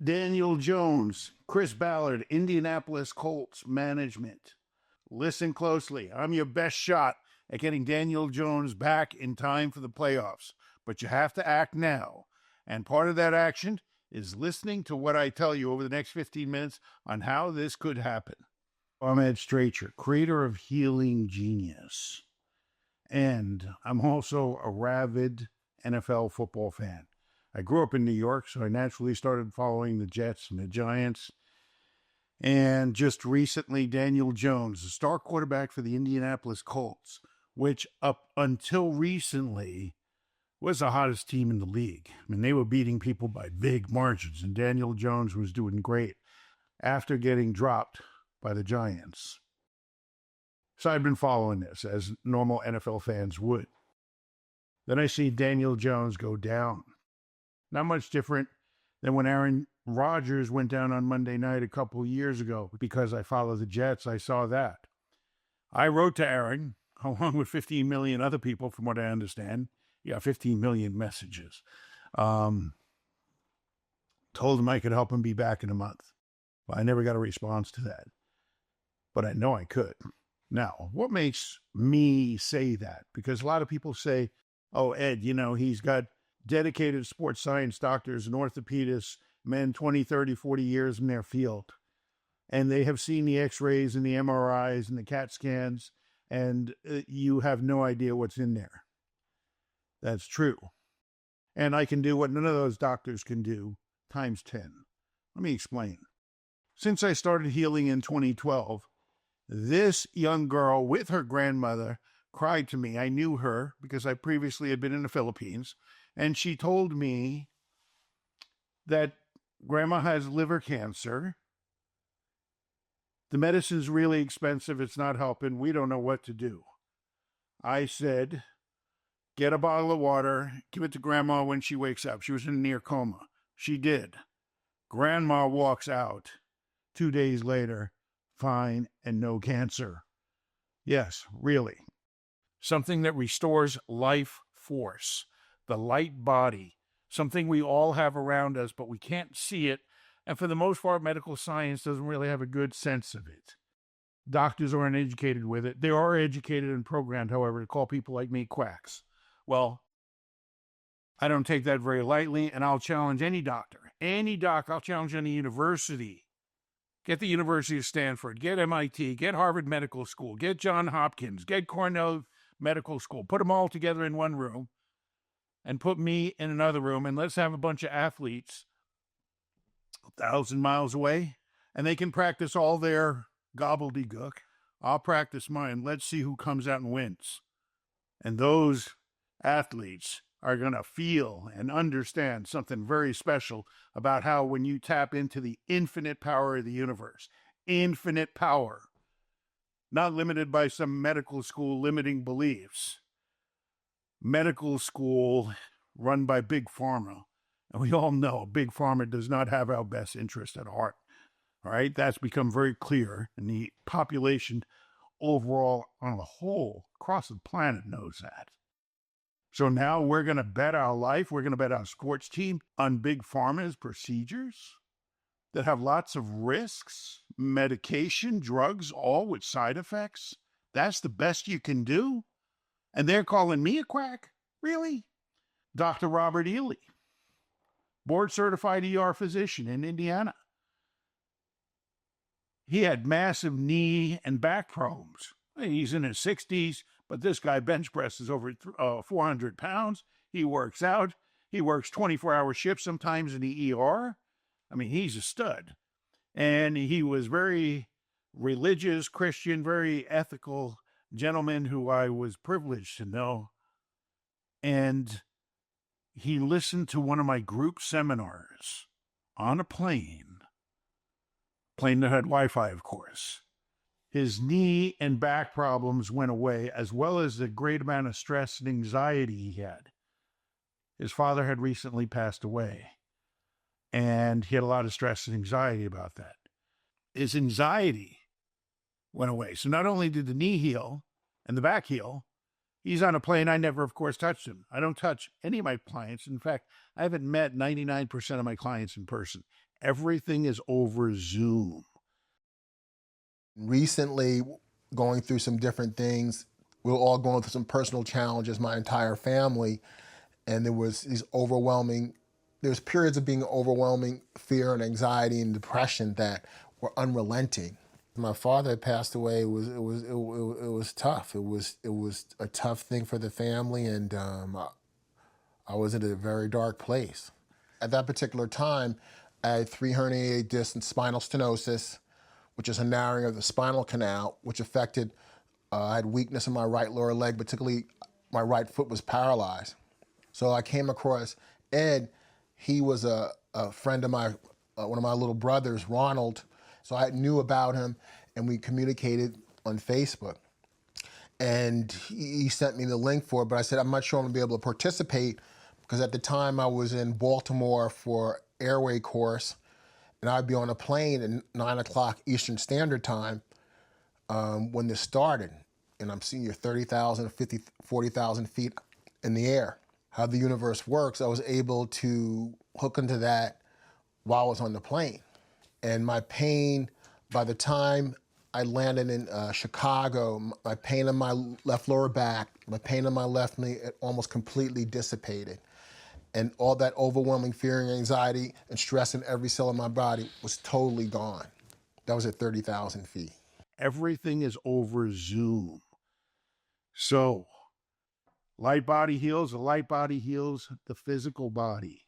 Daniel Jones, Chris Ballard, Indianapolis Colts management. Listen closely. I'm your best shot at getting Daniel Jones back in time for the playoffs, but you have to act now. And part of that action is listening to what I tell you over the next 15 minutes on how this could happen. I'm Ed Stracher, creator of HealingGenius. And I'm also a rabid NFL football fan. I grew up in New York, so I naturally started following the Jets and the Giants. And just recently, Daniel Jones, the star quarterback for the Indianapolis Colts, which up until recently was the hottest team in the league. I mean, they were beating people by big margins, and Daniel Jones was doing great after getting dropped by the Giants. So I'd been following this, as normal NFL fans would. Then I see Daniel Jones go down. Not much different than when Aaron Rodgers went down on Monday night a couple years ago. Because I follow the Jets, I saw that. I wrote to Aaron, along with 15 million other people, from what I understand. Yeah, 15 million messages. Told him I could help him be back in a month. Well, I never got a response to that. But I know I could. Now, what makes me say that? Because a lot of people say, oh, Ed, he's got dedicated sports science doctors and orthopedists, men 20, 30, 40 years in their field. And they have seen the x-rays and the MRIs and the CAT scans, and you have no idea what's in there. That's true. And I can do what none of those doctors can do, times 10. Let me explain. Since I started healing in 2012, this young girl with her grandmother cried to me. I knew her because I previously had been in the Philippines. And she told me that grandma has liver cancer. The medicine's really expensive. It's not helping. We don't know what to do. I said, get a bottle of water, give it to grandma when she wakes up. She was in a near coma. She did. Grandma walks out 2 days later, fine and no cancer. Yes, really. Something that restores life force. The light body, something we all have around us, but we can't see it. And for the most part, medical science doesn't really have a good sense of it. Doctors aren't educated with it. They are educated and programmed, however, to call people like me quacks. Well, I don't take that very lightly, and I'll challenge any doctor. Any doc, I'll challenge any university. Get the University of Stanford, get MIT, get Harvard Medical School, get Johns Hopkins, get Cornell Medical School. Put them all together in one room. And put me in another room, and let's have a bunch of athletes 1,000 miles away, and they can practice all their gobbledygook. I'll practice mine. Let's see who comes out and wins. And those athletes are going to feel and understand something very special about how when you tap into the infinite power of the universe, infinite power, not limited by some medical school limiting beliefs, medical school run by Big Pharma. And we all know Big Pharma does not have our best interest at heart. All right, that's become very clear. And the population overall on the whole across the planet knows that. So now we're going to bet our life, we're going to bet our sports team on Big Pharma's procedures that have lots of risks, medication, drugs, all with side effects. That's the best you can do? And they're calling me a quack? Really? Dr. Robert Ely, board-certified ER physician in Indiana. He had massive knee and back problems. He's in his 60s, but this guy bench presses over 400 pounds. He works out. He works 24-hour shifts sometimes in the ER. I mean, he's a stud. And he was very religious, Christian, very ethical gentleman who I was privileged to know. And he listened to one of my group seminars on a plane that had Wi-Fi, of course. His knee and back problems went away, as well as the great amount of stress and anxiety he had. His father had recently passed away, and he had a lot of stress and anxiety about that. His anxiety went away. So not only did the knee heal and the back heal, he's on a plane. I never, of course, touched him. I don't touch any of my clients. In fact, I haven't met 99% of my clients in person. Everything is over Zoom. Recently, going through some different things, we were all going through some personal challenges, my entire family, and there was periods of being overwhelming fear and anxiety and depression that were unrelenting. My father had passed away. It was tough. It was a tough thing for the family, and I was in a very dark place. At that particular time, I had 3 herniated discs and spinal stenosis, which is a narrowing of the spinal canal, which affected, I had weakness in my right lower leg, particularly my right foot was paralyzed. So I came across Ed. He was a friend of my, one of my little brothers, Ronald. So I knew about him, and we communicated on Facebook. And he sent me the link for it, but I said, I'm not sure I'm gonna be able to participate, because at the time I was in Baltimore for airway course, and I'd be on a plane at 9 o'clock Eastern Standard Time when this started. And I'm seeing you 30,000, 50, 40,000 feet in the air. How the universe works, I was able to hook into that while I was on the plane. And my pain, by the time I landed in Chicago, my pain in my left lower back, my pain in my left knee, it almost completely dissipated. And all that overwhelming fear and anxiety and stress in every cell of my body was totally gone. That was at 30,000 feet. Everything is over Zoom. So, light body heals, the light body heals the physical body.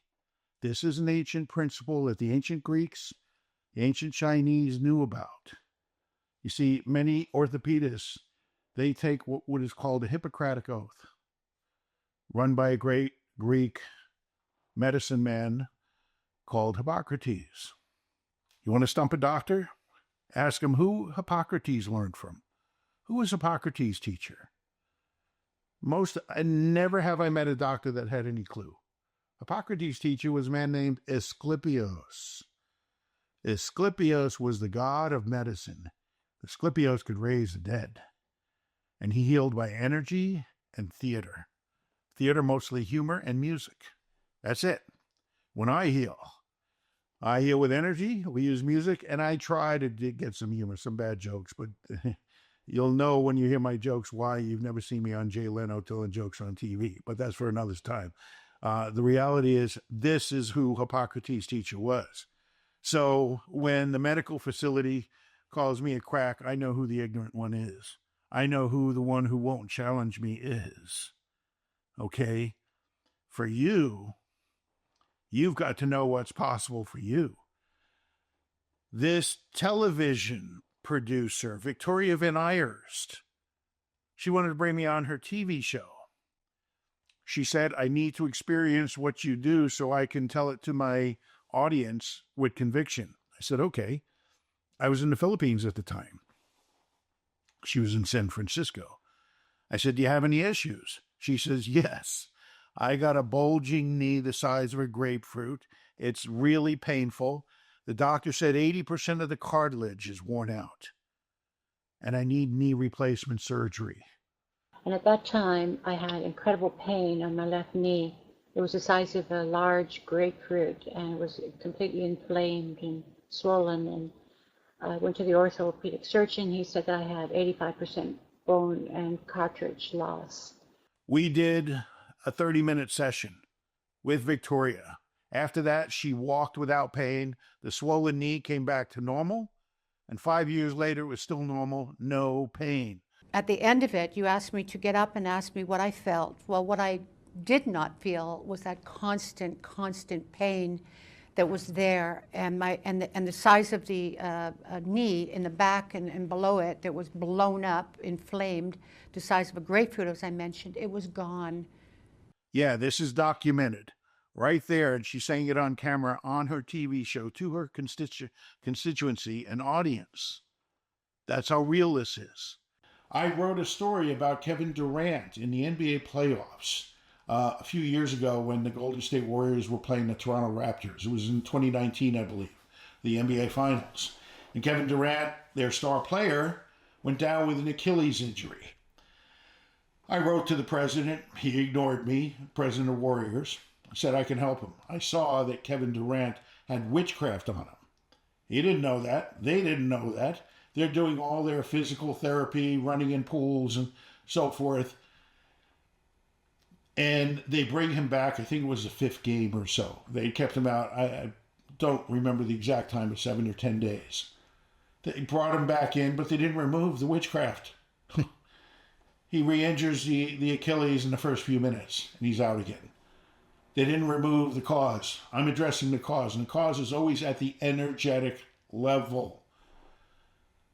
This is an ancient principle that the ancient Greeks, the ancient Chinese knew about. You see, many orthopedists, they take what is called a Hippocratic Oath, run by a great Greek medicine man called Hippocrates. You want to stump a doctor? Ask him who Hippocrates learned from. Who was Hippocrates' teacher? Never have I met a doctor that had any clue. Hippocrates' teacher was a man named Asclepios. Asclepios was the god of medicine. Asclepios could raise the dead. And he healed by energy and theater. Theater, mostly humor and music. That's it. When I heal with energy, we use music, and I try to get some humor, some bad jokes, but you'll know when you hear my jokes why you've never seen me on Jay Leno telling jokes on TV, but that's for another time. The reality is, this is who Hippocrates' teacher was. So when the medical facility calls me a quack, I know who the ignorant one is. I know who the one who won't challenge me is. Okay? For you, you've got to know what's possible for you. This television producer, Victoria Van Ayerst, she wanted to bring me on her TV show. She said, I need to experience what you do so I can tell it to my audience with conviction. I said, okay. I was in the Philippines at the time. She was in San Francisco. I said, do you have any issues? She says, yes. I got a bulging knee the size of a grapefruit. It's really painful. The doctor said 80% of the cartilage is worn out. And I need knee replacement surgery. And at that time, I had incredible pain on my left knee. It was the size of a large grapefruit, and it was completely inflamed and swollen. And I went to the orthopedic surgeon. He said that I had 85% bone and cartilage loss. We did a 30-minute session with Victoria. After that, she walked without pain. The swollen knee came back to normal. And 5 years later, it was still normal, no pain. At the end of it, you asked me to get up and ask me what I felt. Well, what I did not feel was that constant pain that was there, and the size of the knee in the back and below it that was blown up, inflamed, the size of a grapefruit, as I mentioned, it was gone. Yeah, this is documented right there, and she's saying it on camera on her TV show to her constituency and audience. That's how real this is. I wrote a story about Kevin Durant in the NBA playoffs a few years ago when the Golden State Warriors were playing the Toronto Raptors. It was in 2019, I believe, the NBA Finals. And Kevin Durant, their star player, went down with an Achilles injury. I wrote to the president. He ignored me, president of Warriors. I said I can help him. I saw that Kevin Durant had witchcraft on him. He didn't know that. They didn't know that. They're doing all their physical therapy, running in pools and so forth. And they bring him back. I think it was the 5th game or so. They kept him out. I don't remember the exact time, but 7 or 10 days. They brought him back in, but they didn't remove the witchcraft. He re-injures the Achilles in the first few minutes, and he's out again. They didn't remove the cause. I'm addressing the cause, and the cause is always at the energetic level.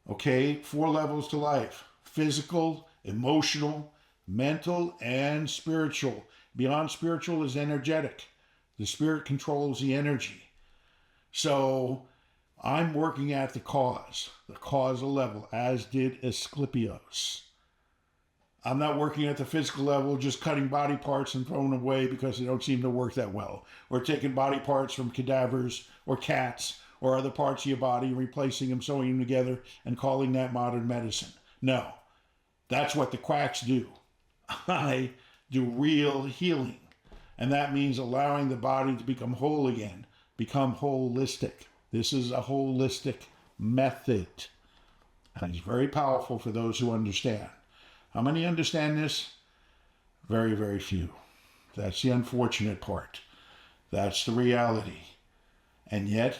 Okay? 4 levels to life: physical, emotional, mental, and spiritual. Beyond spiritual is energetic. The spirit controls the energy. So I'm working at the causal level, as did Asclepios. I'm not working at the physical level, just cutting body parts and throwing them away because they don't seem to work that well. Or taking body parts from cadavers or cats or other parts of your body and replacing them, sewing them together, and calling that modern medicine. No, that's what the quacks do. I do real healing. And that means allowing the body to become whole again, become holistic. This is a holistic method. And it's very powerful for those who understand. How many understand this? Very, very few. That's the unfortunate part. That's the reality. And yet,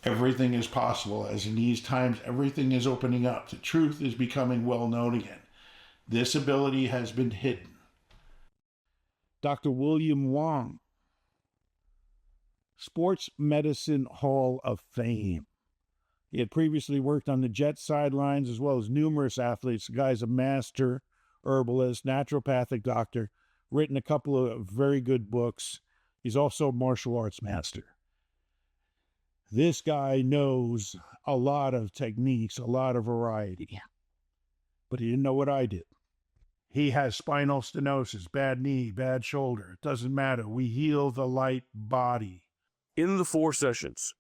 everything is possible. As in these times, everything is opening up. The truth is becoming well known again. This ability has been hidden. Dr. William Wong, Sports Medicine Hall of Fame. He had previously worked on the Jets sidelines as well as numerous athletes. The guy's a master herbalist, naturopathic doctor, written a couple of very good books. He's also a martial arts master. This guy knows a lot of techniques, a lot of variety. But he didn't know what I did. He has spinal stenosis, bad knee, bad shoulder. It doesn't matter. We heal the light body. In the 4 sessions,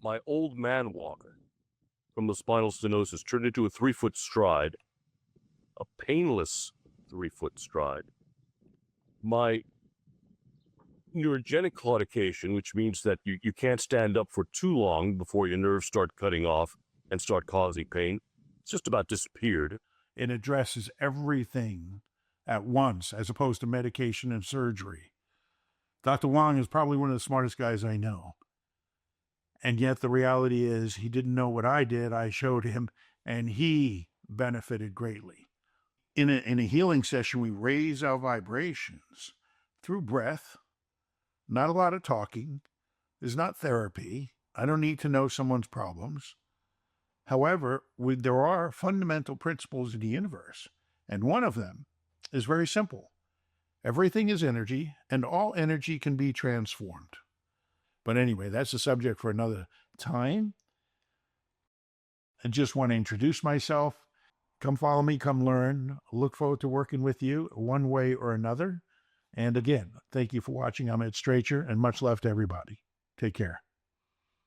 my old man walk from the spinal stenosis turned into a 3-foot stride, a painless 3-foot stride. My neurogenic claudication, which means that you can't stand up for too long before your nerves start cutting off and start causing pain, it's just about disappeared. It addresses everything at once as opposed to medication and surgery. Dr. Wong is probably one of the smartest guys I know. And yet the reality is he didn't know what I did. I showed him, and he benefited greatly. In a healing session, we raise our vibrations through breath. Not a lot of talking. It's not therapy. I don't need to know someone's problems. However, there are fundamental principles in the universe, and one of them is very simple. Everything is energy, and all energy can be transformed. But anyway, that's a subject for another time. I just want to introduce myself. Come follow me, come learn. Look forward to working with you one way or another. And again, thank you for watching. I'm Ed Stracher, and much love to everybody. Take care.